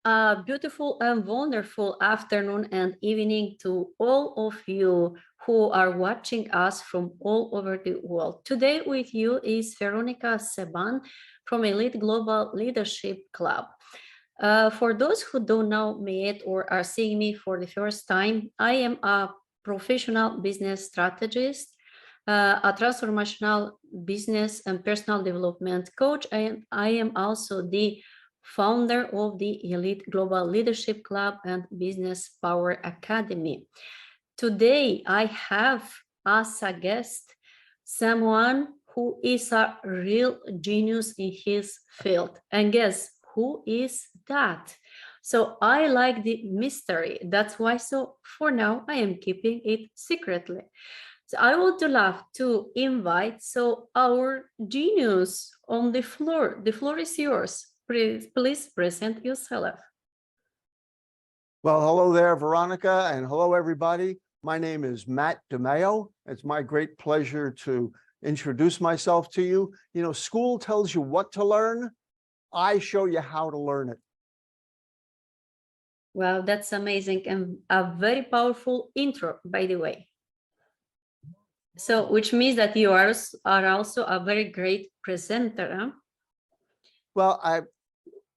A beautiful and wonderful afternoon and evening to all of you who are watching us from all over the world. Today with you is Veronica Seban from Elite Global Leadership Club. For those who don't know me yet or are seeing me for the first time, I am a professional business strategist, a transformational business and personal development coach, and I am also the founder of the Elite Global Leadership Club and Business Power Academy. Today, I have as a guest someone who is a real genius in his field. And guess who is that? So I like the mystery. That's why, so for now, I am keeping it secretly. So I would love to invite our genius on the floor. The floor is yours. Please present yourself. Well, hello there, Veronica, and hello, everybody. My name is Matt Dimaio. It's my great pleasure to introduce myself to you. You know, school tells you what to learn. I show you how to learn it. Well, that's amazing and a very powerful intro, by the way. So, which means that you are also a very great presenter, huh? Well,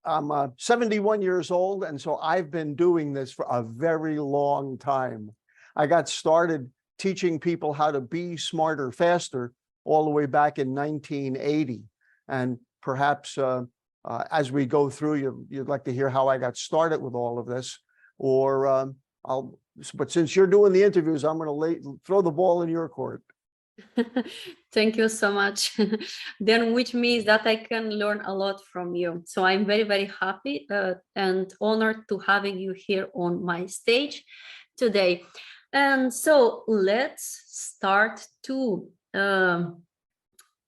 I'm 71 years old, and so I've been doing this for a very long time. I got started teaching people how to be smarter, faster, all the way back in 1980. And perhaps as we go through, you'd like to hear how I got started with all of this, or but since you're doing the interviews, I'm going to throw the ball in your court. Thank you so much. Then, which means that I can learn a lot from you. So I'm very, very happy and honored to having you here on my stage today. And so let's start to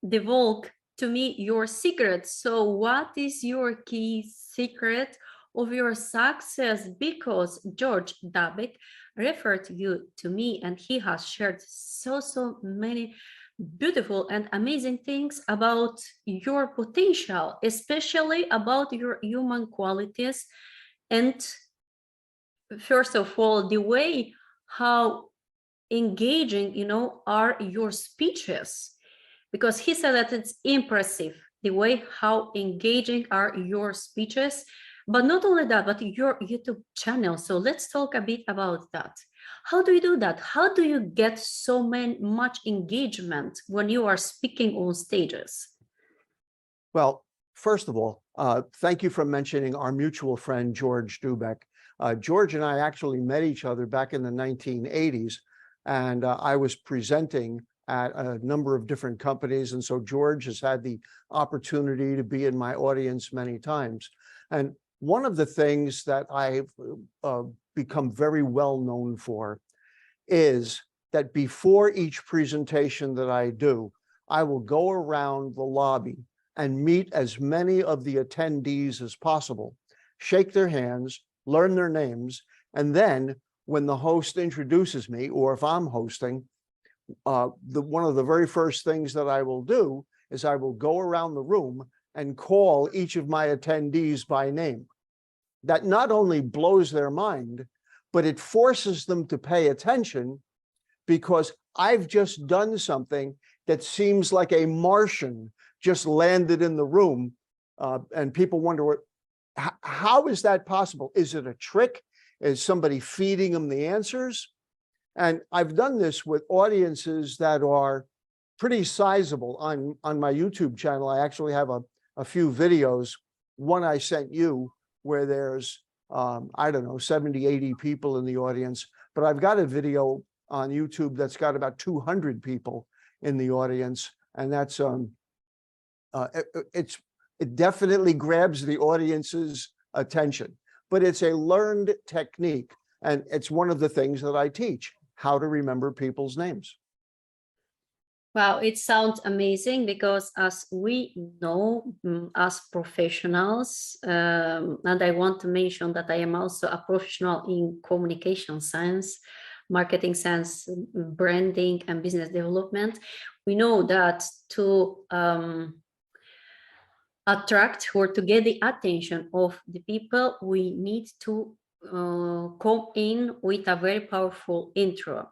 divulge to me your secret. So what is your key secret of your success? Because George Dabek referred you to me, and he has shared so many beautiful and amazing things about your potential, especially about your human qualities. And first of all, the way how engaging, are your speeches, because he said that it's impressive the way how engaging are your speeches. But not only that, but your YouTube channel. So let's talk a bit about that. How do you do that? How do you get so much engagement when you are speaking on stages? Well, first of all, thank you for mentioning our mutual friend, George Dubek. George and I actually met each other back in the 1980s, and I was presenting at a number of different companies. And so George has had the opportunity to be in my audience many times. And one of the things that I've become very well known for is that before each presentation that I do, I will go around the lobby and meet as many of the attendees as possible, shake their hands, learn their names, and then when the host introduces me, or if I'm hosting, one of the very first things that I will do is I will go around the room and call each of my attendees by name. That not only blows their mind, but it forces them to pay attention, because I've just done something that seems like a Martian just landed in the room, and people wonder, how is that possible? Is it a trick? Is somebody feeding them the answers? And I've done this with audiences that are pretty sizable. On my YouTube channel, I actually have a few videos. One I sent you where there's, I don't know, 70, 80 people in the audience. But I've got a video on YouTube that's got about 200 people in the audience. And that's, it definitely grabs the audience's attention. But it's a learned technique. And it's one of the things that I teach, how to remember people's names. Wow, it sounds amazing, because as we know, as professionals, and I want to mention that I am also a professional in communication science, marketing science, branding, and business development. We know that to attract or to get the attention of the people, we need to come in with a very powerful intro.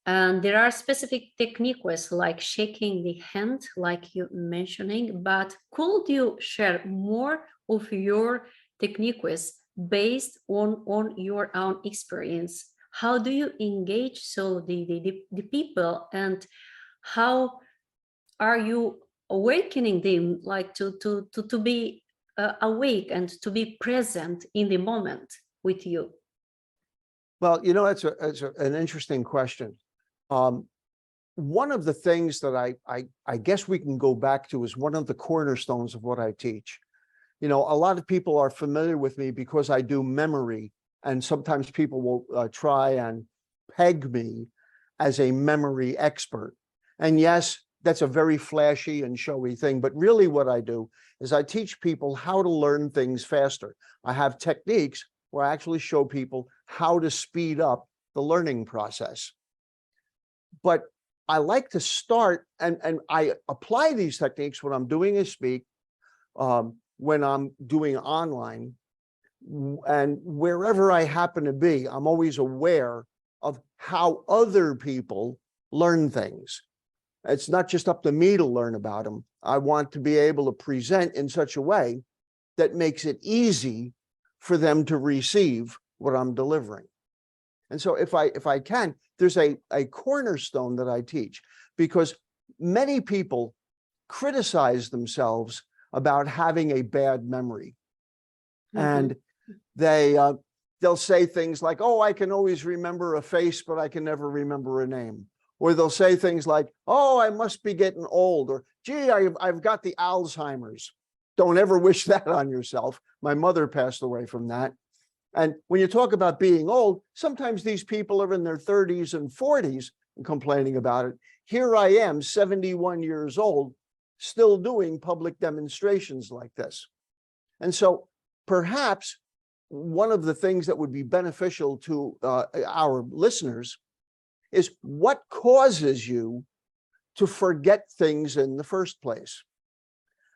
And there are specific techniques like shaking the hand, like you mentioning, but could you share more of your techniques based on your own experience? How do you engage so the people, and how are you awakening them, like to be awake and to be present in the moment with you? Well, you know, an interesting question. Um, One of the things that I guess we can go back to is one of the cornerstones of what I teach. You know, a lot of people are familiar with me because I do memory, and sometimes people will try and peg me as a memory expert. And yes, that's a very flashy and showy thing, but really what I do is I teach people how to learn things faster. I have techniques where I actually show people how to speed up the learning process. But I like to start, and I apply these techniques when I'm doing a speak, when I'm doing online, and wherever I happen to be, I'm always aware of how other people learn things. It's not just up to me to learn about them. I want to be able to present in such a way that makes it easy for them to receive what I'm delivering. And so if I can, there's a cornerstone that I teach, because many people criticize themselves about having a bad memory. And they'll say things like, oh, I can always remember a face, but I can never remember a name. Or they'll say things like, oh, I must be getting old, or gee, I've got the Alzheimer's. Don't ever wish that on yourself. My mother passed away from that. And when you talk about being old, sometimes these people are in their 30s and 40s and complaining about it. Here I am, 71 years old, still doing public demonstrations like this. And so perhaps one of the things that would be beneficial to our listeners is what causes you to forget things in the first place.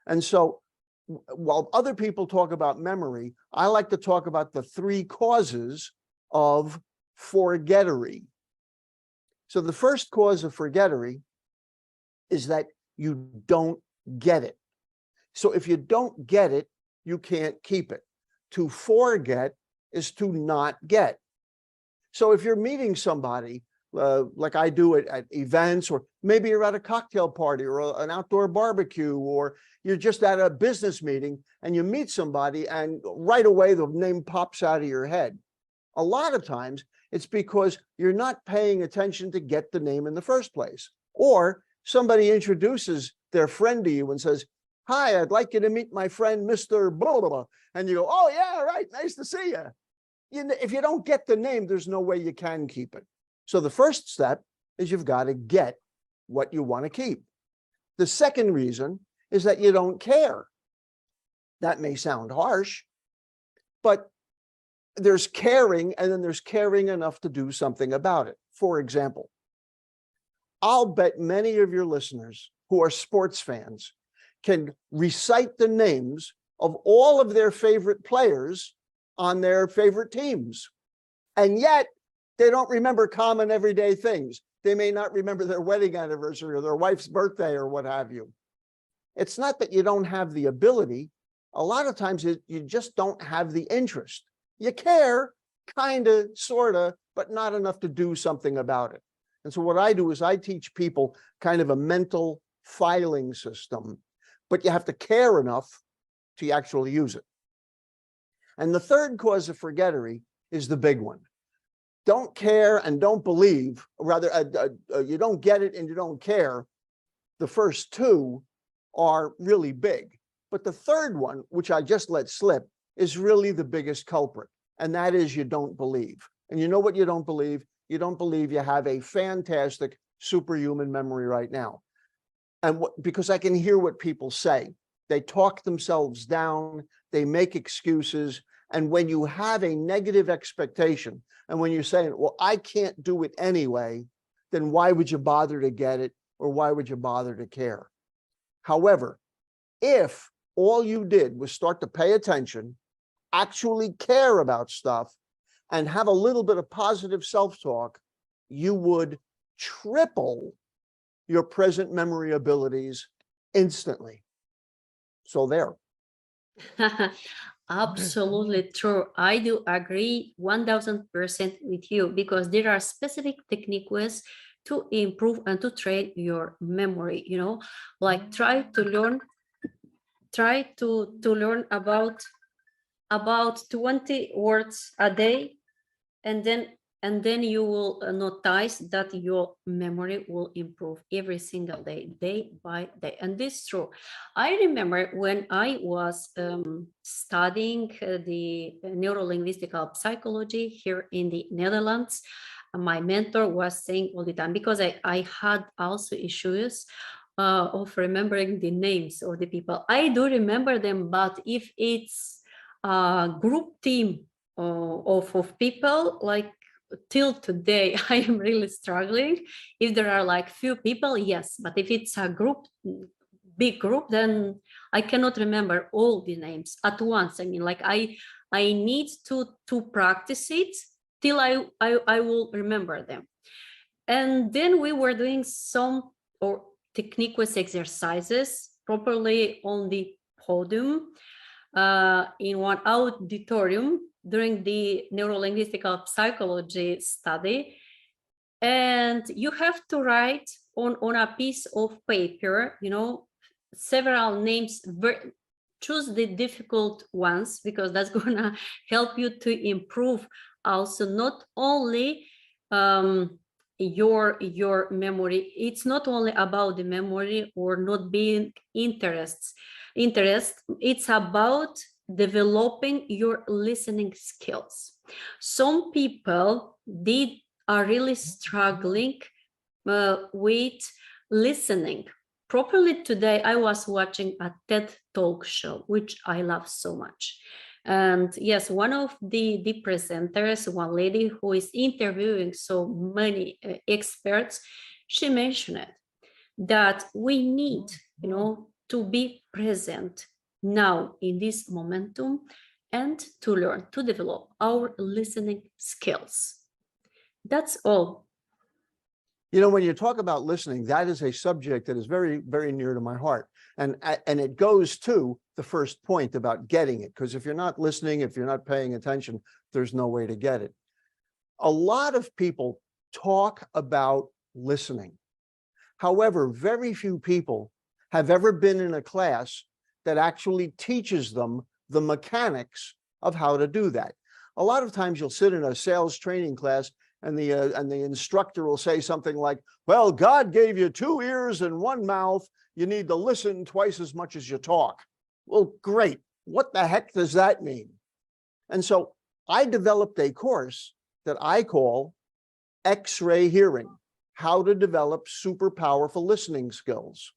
And so while other people talk about memory, I like to talk about the three causes of forgettery. So the first cause of forgettery is that you don't get it. So if you don't get it, you can't keep it. To forget is to not get. So if you're meeting somebody, like I do at events, or maybe you're at a cocktail party or an outdoor barbecue, or you're just at a business meeting and you meet somebody and right away the name pops out of your head. A lot of times it's because you're not paying attention to get the name in the first place. Or somebody introduces their friend to you and says, hi, I'd like you to meet my friend, Mr. Blah, blah, blah. And you go, oh yeah, right, nice to see you. If you don't get the name, there's no way you can keep it. So the first step is you've got to get what you want to keep. The second reason is that you don't care. That may sound harsh, but there's caring, and then there's caring enough to do something about it. For example, I'll bet many of your listeners who are sports fans can recite the names of all of their favorite players on their favorite teams. And yet they don't remember common everyday things. They may not remember their wedding anniversary or their wife's birthday or what have you. It's not that you don't have the ability. A lot of times you just don't have the interest. You care, kind of, sort of, but not enough to do something about it. And so what I do is I teach people kind of a mental filing system, but you have to care enough to actually use it. And the third cause of forgettery is the big one. Don't care and don't believe, rather, you don't get it and you don't care. The first two are really big. But the third one, which I just let slip, is really the biggest culprit. And that is you don't believe. And you know what you don't believe? You don't believe you have a fantastic superhuman memory right now. And because I can hear what people say. They talk themselves down, they make excuses. And when you have a negative expectation, and when you're saying, well, I can't do it anyway, then why would you bother to get it? Or why would you bother to care? However, if all you did was start to pay attention, actually care about stuff, and have a little bit of positive self-talk, you would triple your present memory abilities instantly. So there. Absolutely true. I do agree 1000% with you, because there are specific techniques to improve and to train your memory, like try to learn about 20 words a day, and then you will notice that your memory will improve every single day, day by day. And this is true. I remember when I was studying the neurolinguistical psychology here in the Netherlands, my mentor was saying all the time, because I had also issues of remembering the names of the people. I do remember them, but if it's a group team of people, like till today, I am really struggling. If there are like few people, yes, but if it's a big group, then I cannot remember all the names at once. I mean, like I need to practice it till I will remember them. And then we were doing some or techniques exercises properly on the podium in one auditorium during the neurolinguistical psychology study. And you have to write on a piece of paper, several names. Choose the difficult ones, because that's gonna help you to improve also not only your memory. It's not only about the memory or not being interest. It's about developing your listening skills. Some people are really struggling with listening properly. Today I was watching a TED talk show, which I love so much. And yes, one of the presenters, one lady who is interviewing so many experts, she mentioned that we need, to be present now in this momentum, and to learn to develop our listening skills. That's all. When you talk about listening, that is a subject that is very, very near to my heart. And it goes to the first point about getting it, because if you're not listening, if you're not paying attention, there's no way to get it. A lot of people talk about listening. However, very few people have ever been in a class that actually teaches them the mechanics of how to do that. A lot of times you'll sit in a sales training class and the instructor will say something like, well, God gave you 2 ears and 1 mouth. You need to listen twice as much as you talk. Well, great. What the heck does that mean? And so I developed a course that I call X-ray hearing, how to develop super powerful listening skills.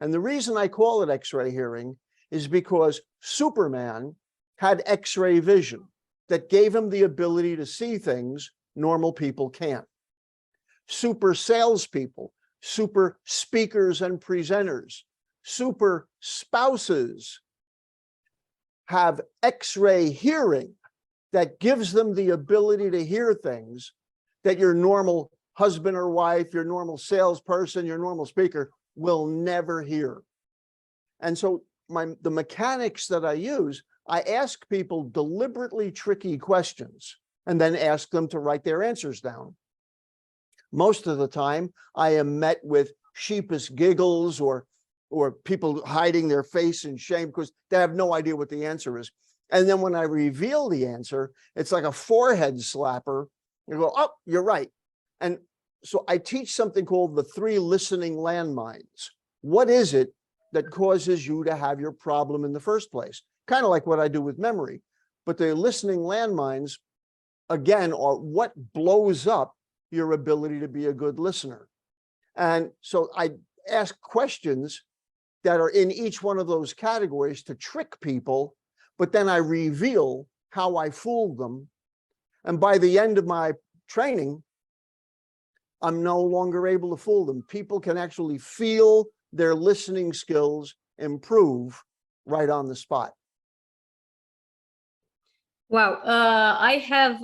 And the reason I call it X-ray hearing is because Superman had X-ray vision that gave him the ability to see things normal people can't. Super salespeople, super speakers and presenters, super spouses have X-ray hearing that gives them the ability to hear things that your normal husband or wife, your normal salesperson, your normal speaker will never hear. And so the mechanics that I use, I ask people deliberately tricky questions and then ask them to write their answers down. Most of the time, I am met with sheepish giggles or people hiding their face in shame because they have no idea what the answer is. And then when I reveal the answer, it's like a forehead slapper. You go, oh, you're right. And so I teach something called the 3 listening landmines. What is it that causes you to have your problem in the first place? Kind of like what I do with memory. But the listening landmines, again, are what blows up your ability to be a good listener. And so I ask questions that are in each one of those categories to trick people, but then I reveal how I fooled them. And by the end of my training, I'm no longer able to fool them. People can actually feel their listening skills improve right on the spot? Wow, I have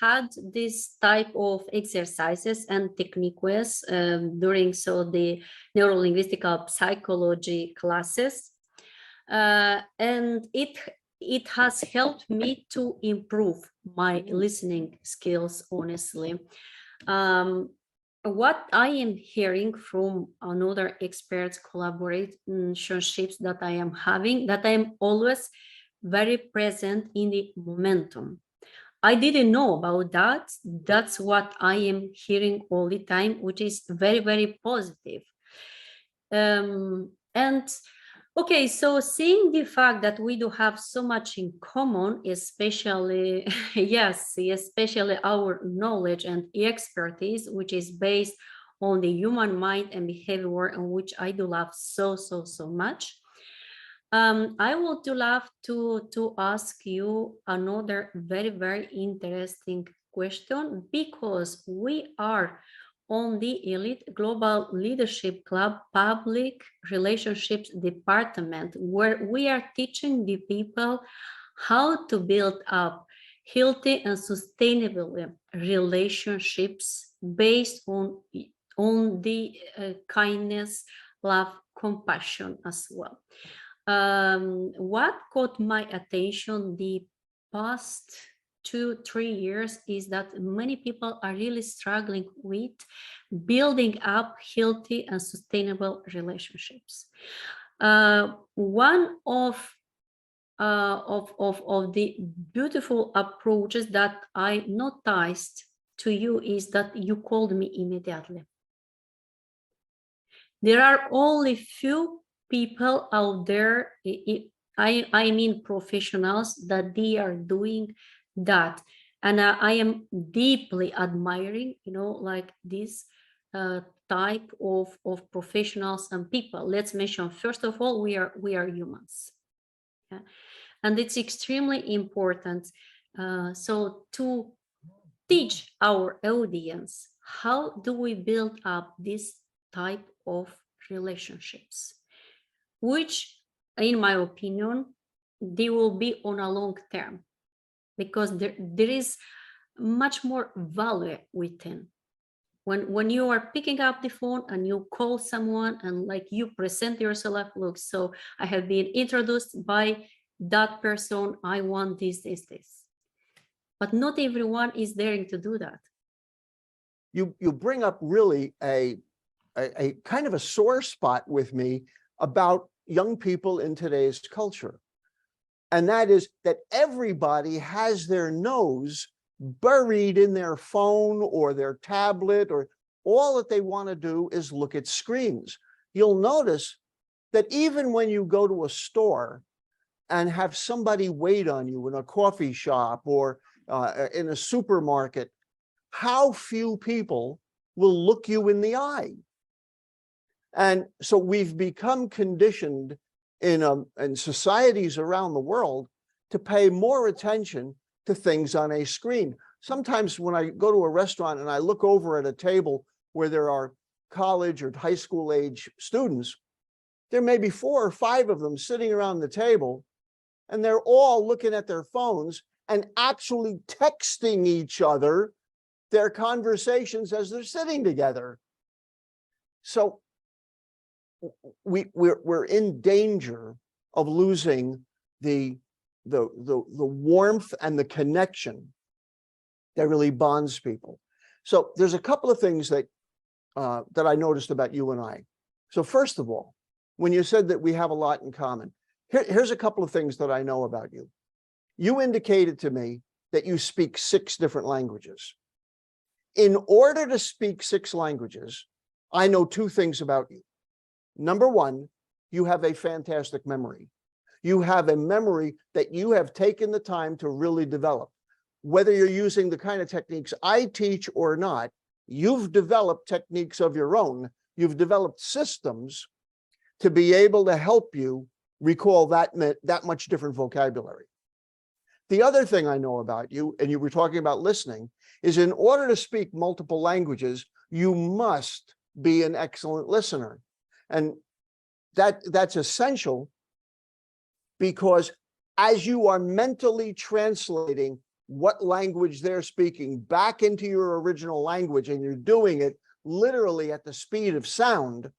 had this type of exercises and techniques during the neurolinguistical psychology classes, and it has helped me to improve my listening skills. Honestly, what I am hearing from another experts collaborationships that I am having, that I am always very present in the momentum. I didn't know about that. That's what I am hearing all the time, which is very, very positive. And okay, so seeing the fact that we do have so much in common, especially, yes, especially our knowledge and expertise, which is based on the human mind and behavior, and which I do love so, so, so much. I would love to ask you another very, very interesting question, because we are on the Elite Global Leadership Club Public Relationships Department, where we are teaching the people how to build up healthy and sustainable relationships based on the kindness, love, compassion as well. What caught my attention the past 2-3 years is that many people are really struggling with building up healthy and sustainable relationships. One of the beautiful approaches that I noticed to you is that you called me immediately. There are only few people out there, I mean professionals, that they are doing that. And I am deeply admiring, like this type of professionals and people. Let's mention, first of all, we are humans. Yeah? And it's extremely important. So to teach our audience, how do we build up this type of relationships, which, in my opinion, they will be on a long term, because there is much more value within. When you are picking up the phone and you call someone and like you present yourself, look, so I have been introduced by that person, I want this. But not everyone is daring to do that. You bring up really a kind of a sore spot with me about young people in today's culture. And that is that everybody has their nose buried in their phone or their tablet, or all that they want to do is look at screens. You'll notice that even when you go to a store and have somebody wait on you in a coffee shop or in a supermarket, how few people will look you in the eye. And so we've become conditioned in societies around the world to pay more attention to things on a screen. Sometimes when I go to a restaurant and I look over at a table where there are college or high school age students, there may be 4 or 5 of them sitting around the table, and they're all looking at their phones and actually texting each other their conversations as they're sitting together. So we're in danger of losing the warmth and the connection that really bonds people. So there's a couple of things that I noticed about you and I. So first of all, when you said that we have a lot in common, here's a couple of things that I know about you. You indicated to me that you speak 6 different languages. In order to speak 6 languages, I know 2 things about you. Number one, you have a fantastic memory. You have a memory that you have taken the time to really develop. Whether you're using the kind of techniques I teach or not, you've developed techniques of your own. You've developed systems to be able to help you recall that much different vocabulary. The other thing I know about you, and you were talking about listening, is in order to speak multiple languages, you must be an excellent listener. And that's essential because as you are mentally translating what language they're speaking back into your original language, and you're doing it literally at the speed of sound,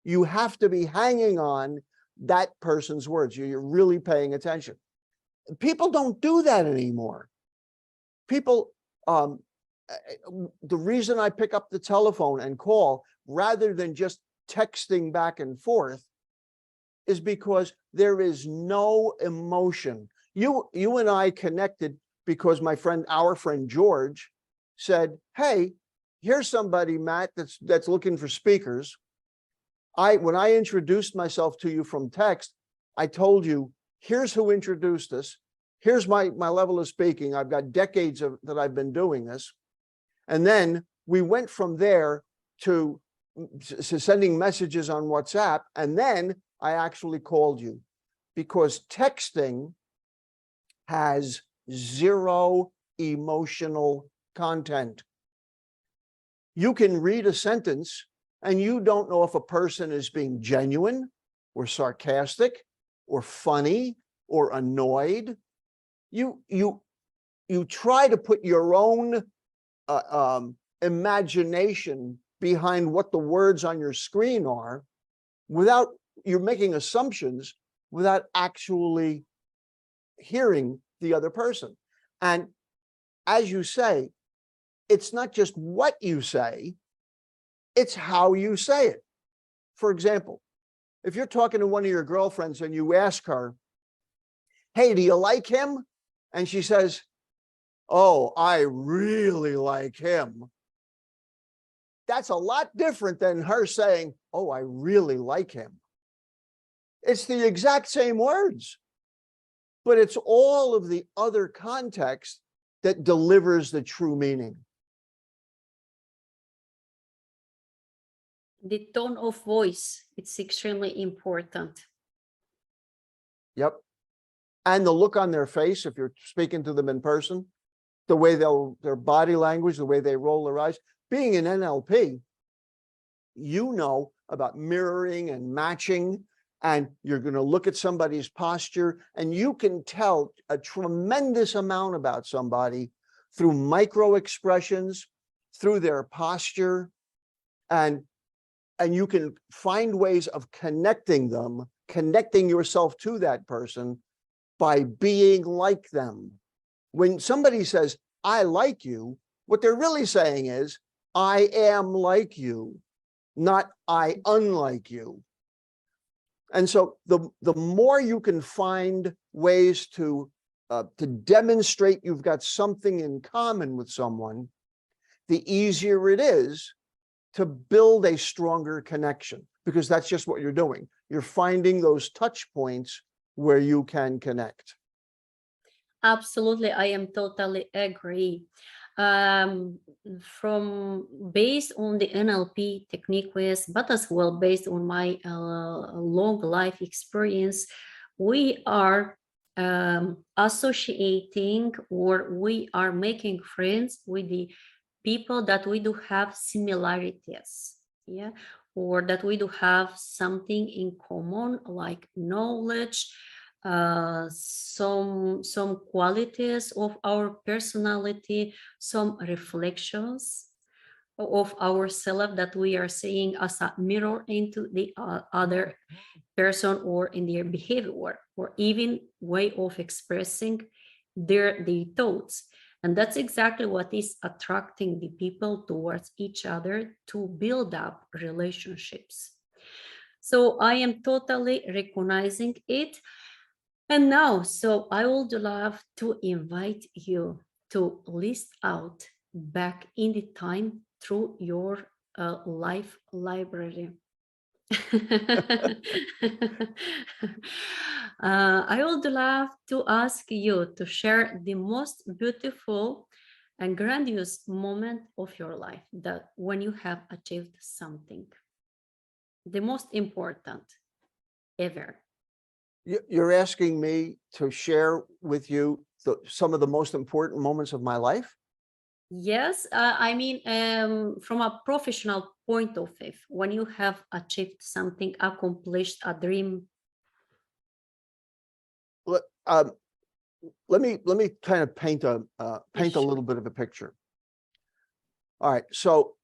you have to be hanging on that person's words. You're really paying attention. People don't do that anymore. People, the reason I pick up the telephone and call rather than just texting back and forth is because there is no emotion. You and I connected because our friend George said, "Hey, here's somebody, Matt, that's looking for speakers." When I introduced myself to you from text, I told you, here's who introduced us. Here's my level of speaking. I've got decades that I've been doing this. And then we went from there to sending messages on WhatsApp. And then I actually called you, because texting has zero emotional content. You can read a sentence and you don't know if a person is being genuine or sarcastic or funny or annoyed. You try to put your own imagination behind what the words on your screen are you're making assumptions without actually hearing the other person. And as you say, it's not just what you say, it's how you say it. For example, if you're talking to one of your girlfriends and you ask her, "Hey, do you like him?" And she says, "Oh, I really like him." That's a lot different than her saying, "Oh, I really like him." It's the exact same words, but it's all of the other context that delivers the true meaning. The tone of voice, it's extremely important. Yep. And the look on their face, if you're speaking to them in person, the way their body language, the way they roll their eyes. Being an NLP, you know about mirroring and matching, and you're going to look at somebody's posture, and you can tell a tremendous amount about somebody through micro expressions, through their posture, and you can find ways of connecting yourself to that person by being like them. When somebody says, "I like you," what they're really saying is, "I am like you," not "I unlike you." And so the more you can find ways to demonstrate you've got something in common with someone, the easier it is to build a stronger connection, because that's just what you're doing. You're finding those touch points where you can connect. Absolutely, I am totally agree. From based on the NLP technique with, but as well based on my long life experience, we are associating, or we are making friends with the people that we do have similarities, yeah, or that we do have something in common, like knowledge, some qualities of our personality, some reflections of ourselves that we are seeing as a mirror into the other person, or in their behavior, or even way of expressing their thoughts. And that's exactly what is attracting the people towards each other, to build up relationships. So I am totally recognizing it. And now, so I would love to invite you to list out back in the time through your life library. I would love to ask you to share the most beautiful and grandiose moment of your life, that when you have achieved something, the most important ever. You're asking me to share with you some of the most important moments of my life? Yes, I mean, from a professional point of view, when you have achieved something, accomplished a dream. um, let me kind of paint a Sure. little bit of a picture. All right, so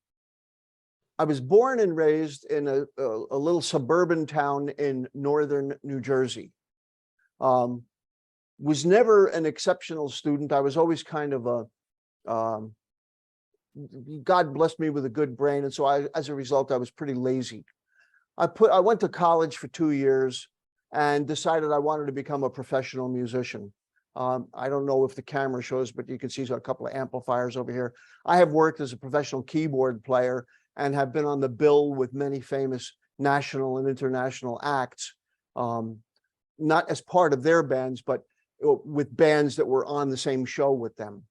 I was born and raised in a little suburban town in northern New Jersey. Was never an exceptional student. I was always kind of God blessed me with a good brain, and so as a result, I was pretty lazy. I went to college for 2 years and decided I wanted to become a professional musician. I don't know if the camera shows, but you can see a couple of amplifiers over here. I have worked as a professional keyboard player and have been on the bill with many famous national and international acts, not as part of their bands, but with bands that were on the same show with them.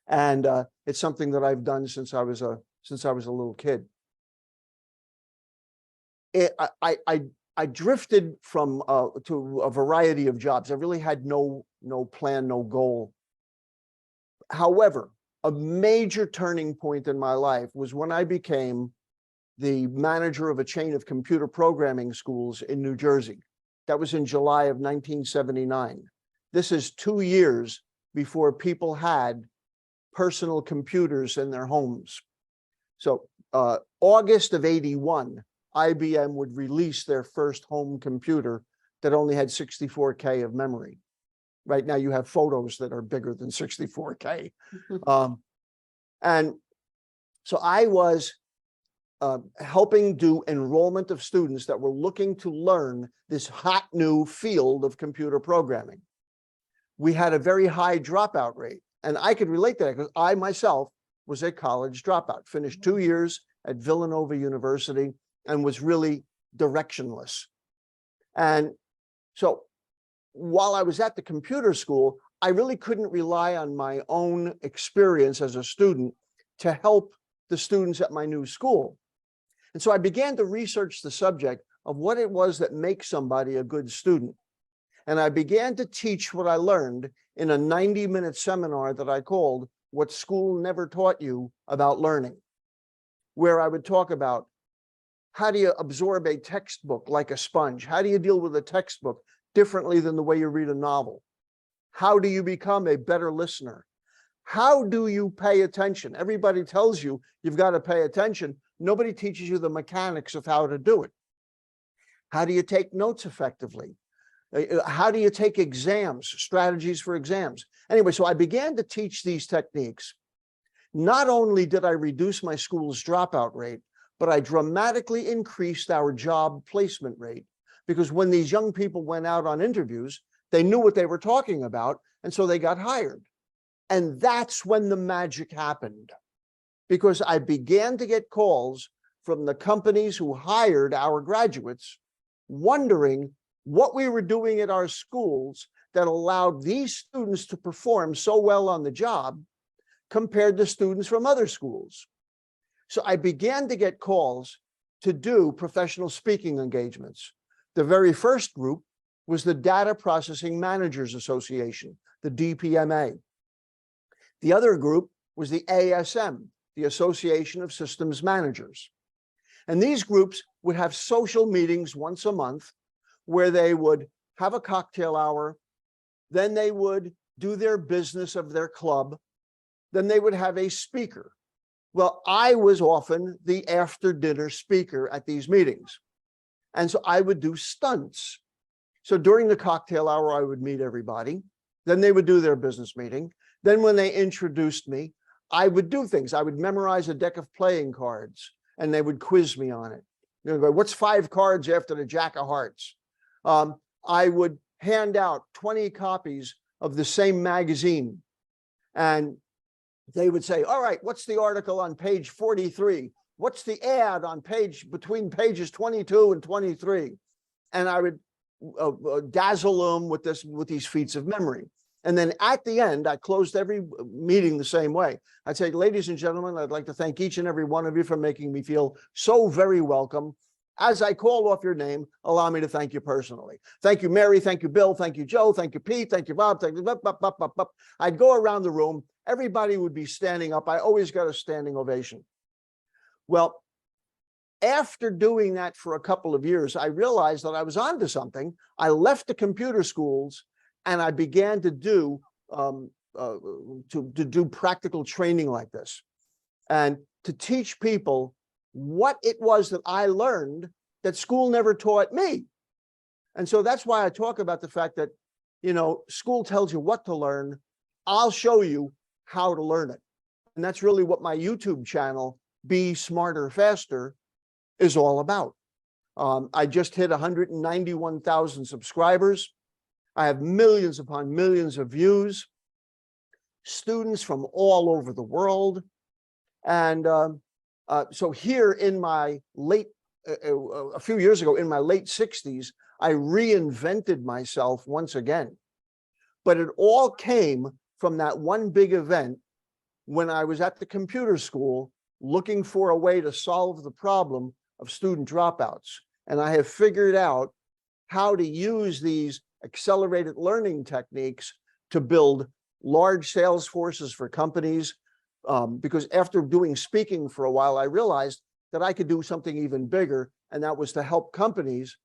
And it's something that I've done since I was a little kid. I drifted from to a variety of jobs. I really had no plan, no goal. However, a major turning point in my life was when I became the manager of a chain of computer programming schools in New Jersey. That was in July of 1979. This is 2 years before people had personal computers in their homes. So August of 81, IBM would release their first home computer that only had 64K of memory. Right now you have photos that are bigger than 64K. And so I was helping do enrollment of students that were looking to learn this hot new field of computer programming. We had a very high dropout rate, and I could relate to that because I myself was a college dropout, finished 2 years at Villanova University and was really directionless. And so while I was at the computer school, I really couldn't rely on my own experience as a student to help the students at my new school. And so I began to research the subject of what it was that makes somebody a good student. And I began to teach what I learned in a 90-minute seminar that I called What School Never Taught You About Learning, where I would talk about how do you absorb a textbook like a sponge? How do you deal with a textbook differently than the way you read a novel? How do you become a better listener? How do you pay attention? Everybody tells you you've got to pay attention. Nobody teaches you the mechanics of how to do it. How do you take notes effectively? How do you take exams, strategies for exams? Anyway, so I began to teach these techniques. Not only did I reduce my school's dropout rate, but I dramatically increased our job placement rate, because when these young people went out on interviews, they knew what they were talking about, and so they got hired. And that's when the magic happened, because I began to get calls from the companies who hired our graduates, wondering what we were doing at our schools that allowed these students to perform so well on the job compared to students from other schools. So I began to get calls to do professional speaking engagements. The very first group was the Data Processing Managers Association, the DPMA. The other group was the ASM, the Association of Systems Managers. And these groups would have social meetings once a month where they would have a cocktail hour, then they would do their business of their club, then they would have a speaker. Well, I was often the after dinner speaker at these meetings. And so I would do stunts. So during the cocktail hour, I would meet everybody. Then they would do their business meeting. Then when they introduced me, I would do things. I would memorize a deck of playing cards and they would quiz me on it. They would go, what's 5 cards after the Jack of Hearts? I would hand out 20 copies of the same magazine. And they would say, all right, what's the article on page 43? What's the ad on between pages 22 and 23? And I would dazzle them with these feats of memory. And then at the end, I closed every meeting the same way. I'd say, ladies and gentlemen, I'd like to thank each and every one of you for making me feel so very welcome. As I call off your name, allow me to thank you personally. Thank you, Mary. Thank you, Bill. Thank you, Joe. Thank you, Pete. Thank you, Bob. Thank you. I'd go around the room. Everybody would be standing up. I always got a standing ovation. Well, after doing that for a couple of years, I realized that I was onto something. I left the computer schools, And I began to do to do practical training like this, and to teach people what it was that I learned that school never taught me. And so that's why I talk about the fact that, you know, school tells you what to learn. I'll show you how to learn it. And that's really what my YouTube channel, Be Smarter Faster, is all about. I just hit 191,000 subscribers. I have millions upon millions of views, students from all over the world. And so here in my late, a few years ago, in my late 60s, I reinvented myself once again. But it all came from that one big event when I was at the computer school looking for a way to solve the problem of student dropouts. And I have figured out how to use these accelerated learning techniques to build large sales forces for companies. Because after doing speaking for a while, I realized that I could do something even bigger, and that was to help companies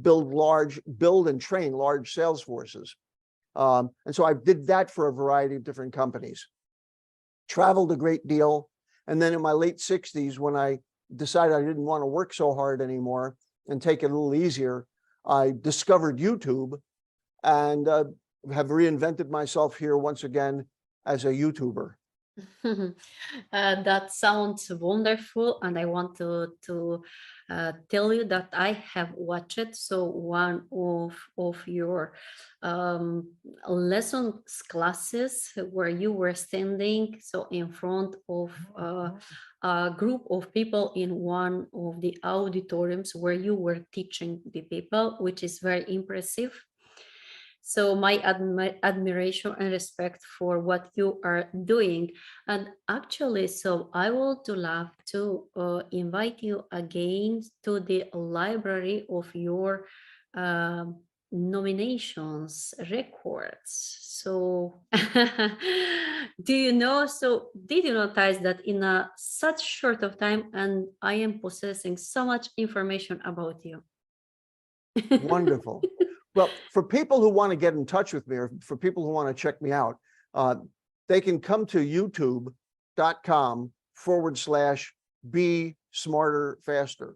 build and train large sales forces. And so I did that for a variety of different companies, traveled a great deal. And then in my late 60s, when I decided I didn't want to work so hard anymore and take it a little easier, I discovered YouTube and have reinvented myself here once again as a YouTuber. That sounds wonderful, and I want to tell you that I have watched so one of your lessons classes where you were standing so in front of a group of people in one of the auditoriums where you were teaching the people, which is very impressive. So my admiration and respect for what you are doing. And actually, so I would love to invite you again to the library of your nominations records. So do you know, so did you notice that in a such short of time, and I am possessing so much information about you? Wonderful. Well, for people who want to get in touch with me, or for people who want to check me out, they can come to youtube.com/be smarter faster.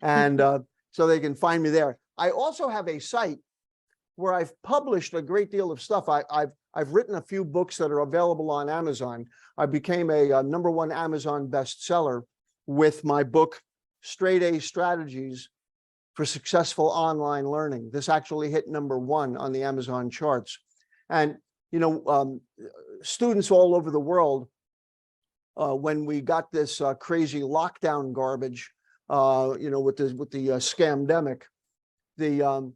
And so they can find me there. I also have a site where I've published a great deal of stuff. I've written a few books that are available on Amazon. I became a #1 Amazon bestseller with my book, Straight A Strategies for Successful Online Learning. This actually hit #1 on the Amazon charts. And, you know, students all over the world, when we got this crazy lockdown garbage, you know, with the scamdemic, the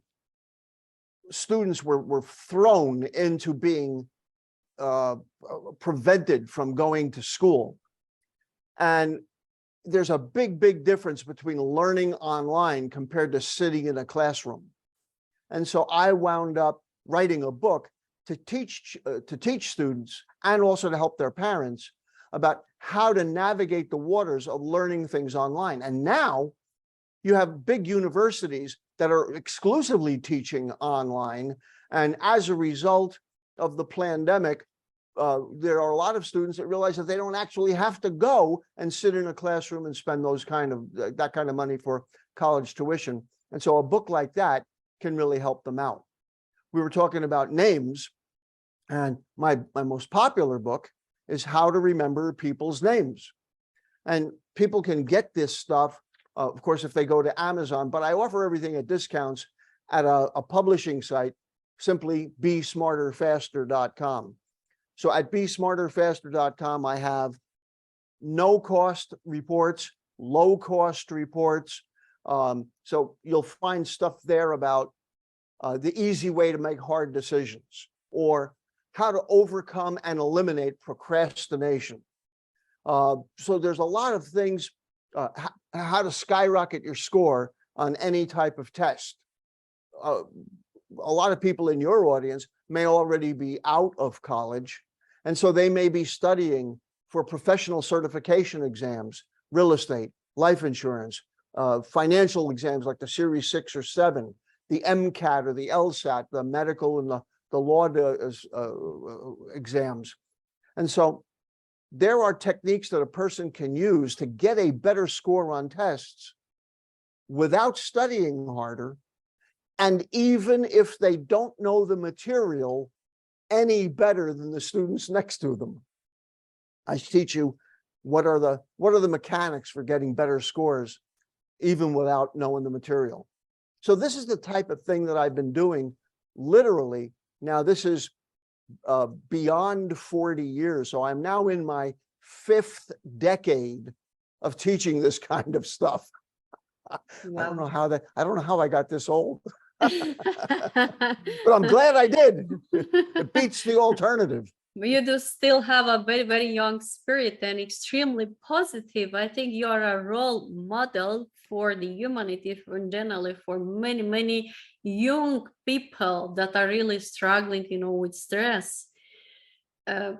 students were thrown into being prevented from going to school. And there's a big difference between learning online compared to sitting in a classroom. And so I wound up writing a book to teach students and also to help their parents about how to navigate the waters of learning things online. And now you have big universities that are exclusively teaching online. And as a result of the pandemic, there are a lot of students that realize that they don't actually have to go and sit in a classroom and spend that kind of money for college tuition. And so a book like that can really help them out. We were talking about names, and my most popular book is How to Remember People's Names. And people can get this stuff, of course, if they go to Amazon, but I offer everything at discounts at a publishing site, simply besmarterfaster.com. So at besmarterfaster.com, I have no cost reports, low cost reports. So you'll find stuff there about the easy way to make hard decisions, or how to overcome and eliminate procrastination. So there's a lot of things, how to skyrocket your score on any type of test. A lot of people in your audience may already be out of college, and so they may be studying for professional certification exams, real estate, life insurance, financial exams like the Series 6 or 7, the MCAT or the LSAT, the medical and the law exams. And so there are techniques that a person can use to get a better score on tests without studying harder. And even if they don't know the material any better than the students next to them. I teach you what are the mechanics for getting better scores, even without knowing the material. So this is the type of thing that I've been doing literally. Now this is beyond 40 years. So I'm now in my 5th decade of teaching this kind of stuff. Wow. I don't know how I got this old, but I'm glad I did. It beats the alternative. You do still have a very, very young spirit and extremely positive. I think you are a role model for the humanity in general, for many, many young people that are really struggling, with stress. They're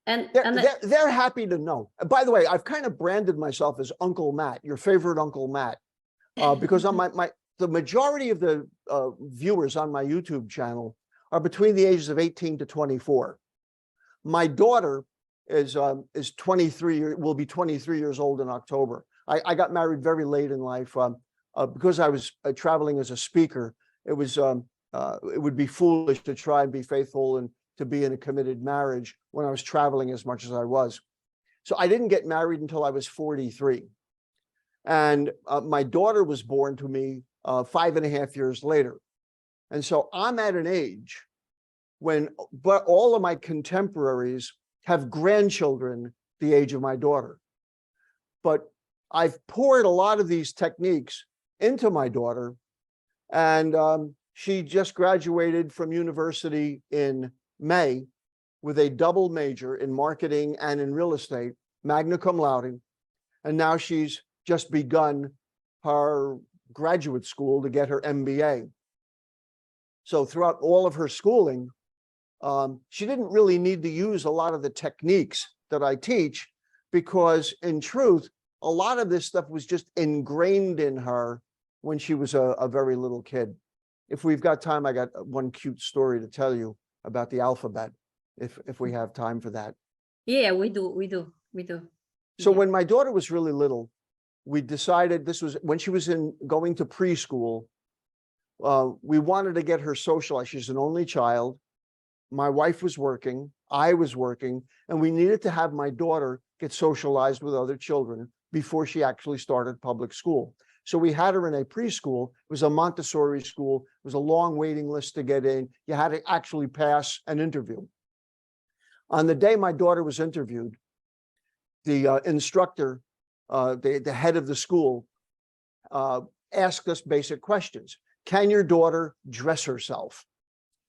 happy to know. By the way, I've kind of branded myself as Uncle Matt, your favorite Uncle Matt, because on the majority of the viewers on my YouTube channel are between the ages of 18 to 24. My daughter is 23, will be 23 years old in October. I got married very late in life because I was traveling as a speaker. It would be foolish to try and be faithful and to be in a committed marriage when I was traveling as much as I was. So I didn't get married until I was 43. And my daughter was born to me 5.5 years later. And so I'm at an age but all of my contemporaries have grandchildren the age of my daughter. But I've poured a lot of these techniques into my daughter, and she just graduated from university in May with a double major in marketing and in real estate, magna cum laude, and now she's just begun her graduate school to get her MBA. So throughout all of her schooling, she didn't really need to use a lot of the techniques that I teach, because in truth, a lot of this stuff was just ingrained in her when she was a very little kid. If we've got time, I got one cute story to tell you about the alphabet, if we have time for that. Yeah, we do. So Yeah. when my daughter was really little, we decided, this was when she was going to preschool, we wanted to get her socialized. She's an only child. My wife was working, I was working, and we needed to have my daughter get socialized with other children before she actually started public school. So we had her in a preschool. It was a Montessori school. It was a long waiting list to get in. You had to actually pass an interview. On the day my daughter was interviewed, the instructor, the head of the school, asked us basic questions. Can your daughter dress herself?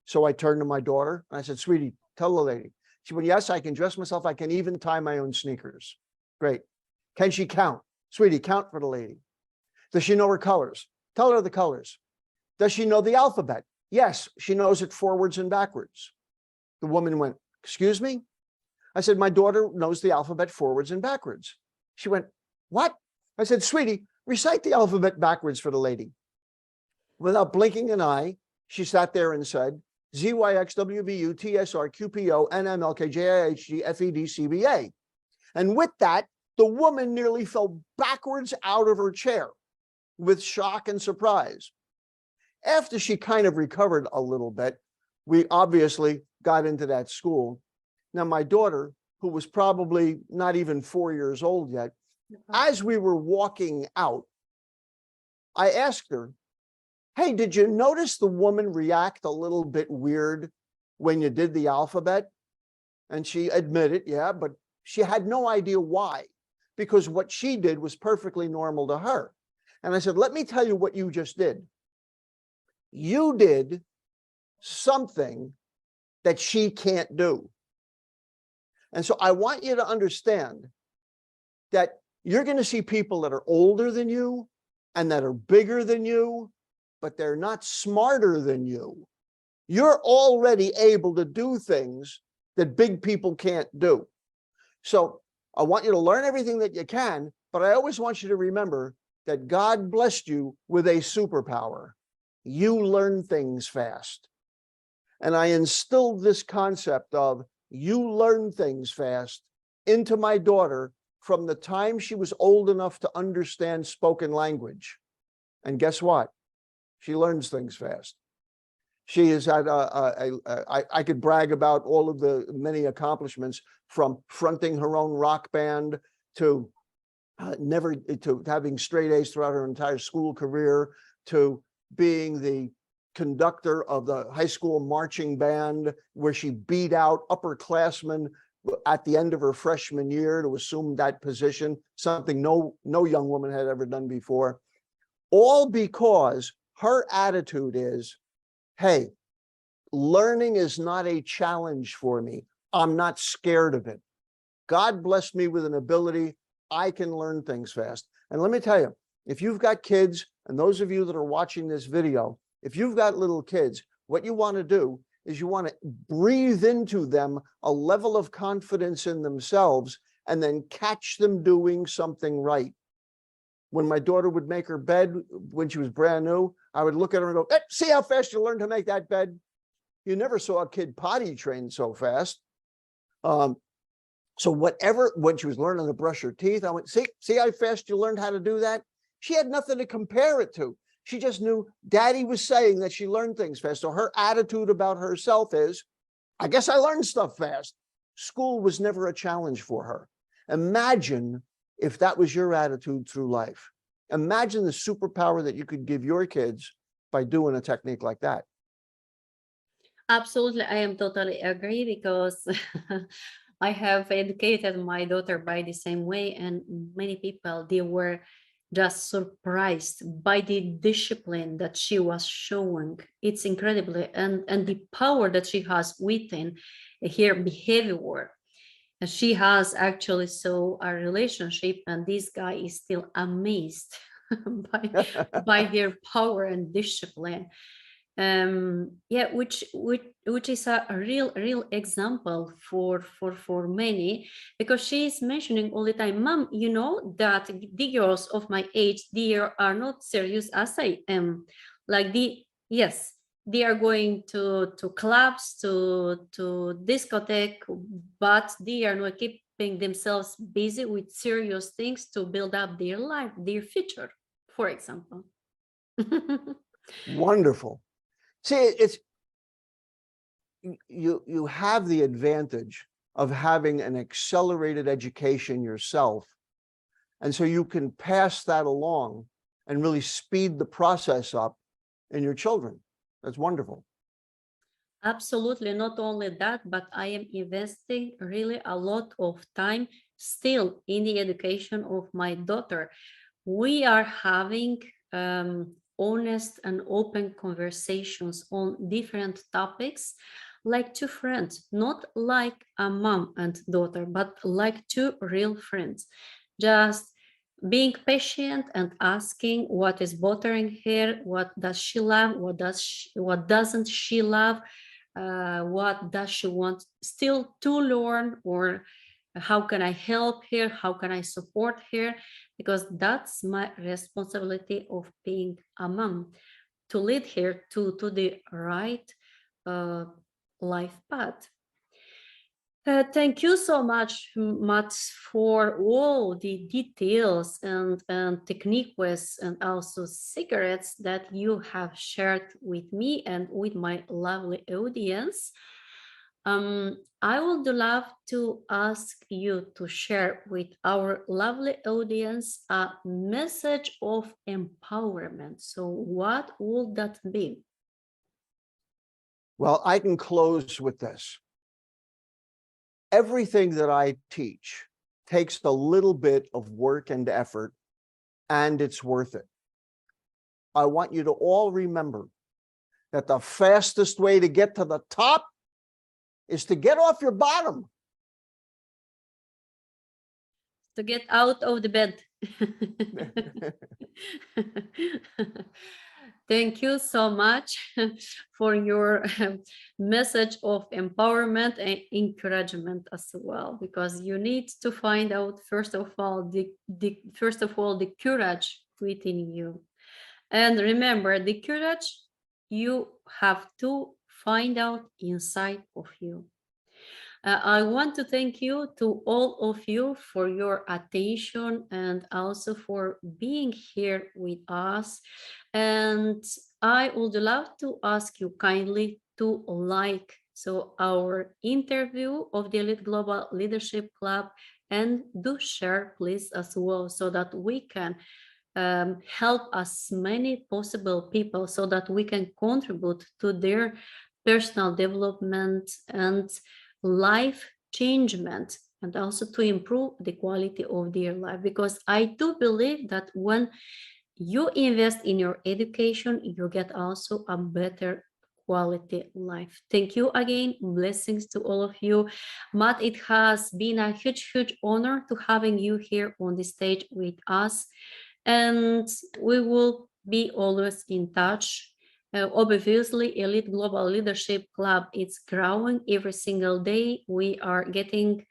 So I turned to my daughter and I said, sweetie, tell the lady. She went, yes, I can dress myself. I can even tie my own sneakers. Great. Can she count? Sweetie, count for the lady. Does she know her colors? Tell her the colors. Does she know the alphabet? Yes, she knows it forwards and backwards. The woman went, excuse me? I said, my daughter knows the alphabet forwards and backwards. She went, what? I said, sweetie, recite the alphabet backwards for the lady. Without blinking an eye, she sat there and said, ZYXWVU, And with that, the woman nearly fell backwards out of her chair with shock and surprise. After she kind of recovered a little bit, we obviously got into that school. Now, my daughter, who was probably not even 4 years old yet, as we were walking out, I asked her, hey, did you notice the woman react a little bit weird when you did the alphabet? And she admitted, yeah, but she had no idea why, because what she did was perfectly normal to her. And I said, let me tell you what you just did. You did something that she can't do. And so I want you to understand that you're going to see people that are older than you and that are bigger than you, but they're not smarter than you. You're already able to do things that big people can't do. So I want you to learn everything that you can, but I always want you to remember that God blessed you with a superpower. you learn things fast. And I instilled this concept of you learn things fast into my daughter from the time she was old enough to understand spoken language. And guess what? She learns things fast. She has had I could brag about all of the many accomplishments, from fronting her own rock band to never to having straight A's throughout her entire school career, to being the conductor of the high school marching band, where she beat out upperclassmen at the end of her freshman year to assume that position, something no young woman had ever done before. All because her attitude is, hey, learning is not a challenge for me. I'm not scared of it. God blessed me with an ability. I can learn things fast. And let me tell you, if you've got kids, and those of you that are watching this video, if you've got little kids, what you want to do is you want to breathe into them a level of confidence in themselves and then catch them doing something right. When my daughter would make her bed when she was brand new, I would look at her and go, hey, see how fast you learned to make that bed? You never saw a kid potty trained so fast. So whatever, when she was learning to brush her teeth, I went, see how fast you learned how to do that? She had nothing to compare it to. She just knew Daddy was saying that she learned things fast. So her attitude about herself is, I guess I learned stuff fast. School was never a challenge for her. Imagine if that was your attitude through life. Imagine the superpower that you could give your kids by doing a technique like that. Absolutely, I am totally agree, because I have educated my daughter by the same way, and many people, they were just surprised by the discipline that she was showing. It's incredibly, and the power that she has within her behavior. And she has actually so a relationship, and this guy is still amazed by her power and discipline. Yeah, which is a real example for many, because she is mentioning all the time, Mom, you know that the girls of my age, they are not serious as I am. Like yes, they are going to clubs, to discotheque, but they are not keeping themselves busy with serious things to build up their life, their future, for example. Wonderful. See, it's you have the advantage of having an accelerated education yourself. And so you can pass that along and really speed the process up in your children. That's wonderful. Absolutely. Not only that, but I am investing really a lot of time still in the education of my daughter. We are having honest and open conversations on different topics, like two friends, not like a mom and daughter, but like two real friends. Just being patient and asking what is bothering her, what does she love, what doesn't she love, what does she want still to learn, or how can I help her, how can I support her, because that's my responsibility of being a mom, to lead her to the right uh, life path. Thank you so much for all the details and techniques, and also secrets that you have shared with me and with my lovely audience. I would love to ask you to share with our lovely audience a message of empowerment. So what would that be? Well, I can close with this. Everything that I teach takes a little bit of work and effort, and it's worth it. I want you to all remember that the fastest way to get to the top is to get off your bottom. To get out of the bed. Thank you so much for your message of empowerment and encouragement as well, because you need to find out first of all the courage within you. And remember, the courage you have to find out inside of you. I want to thank you to all of you for your attention and also for being here with us. And I would love to ask you kindly to like our interview of the Elite Global Leadership Club, and do share please as well, so that we can help as many possible people, so that we can contribute to their personal development and life changement, and also to improve the quality of their life. Because I do believe that when you invest in your education, you get also a better quality life. Thank you again. Blessings to all of you. Matt, it has been a huge honor to having you here on the stage with us. And we will be always in touch. Obviously, Elite Global Leadership Club is growing every single day. We are getting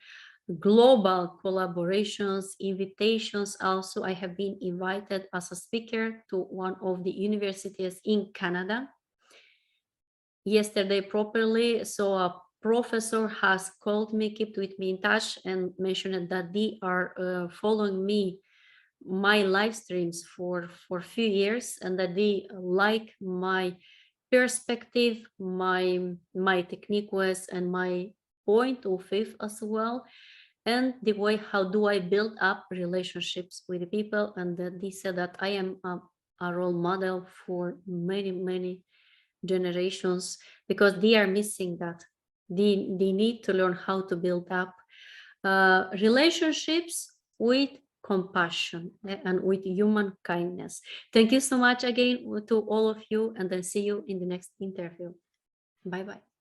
global collaborations, invitations. Also, I have been invited as a speaker to one of the universities in Canada yesterday properly. So a professor has called me, kept with me in touch, and mentioned that they are following me, my live streams for a few years, and that they like my perspective, my technique was, and my point of faith as well, and the way how do I build up relationships with the people. And that they said that I am a role model for many generations, because they are missing that. They need to learn how to build up relationships with compassion and with human kindness. Thank you so much again to all of you, and I'll see you in the next interview. Bye bye.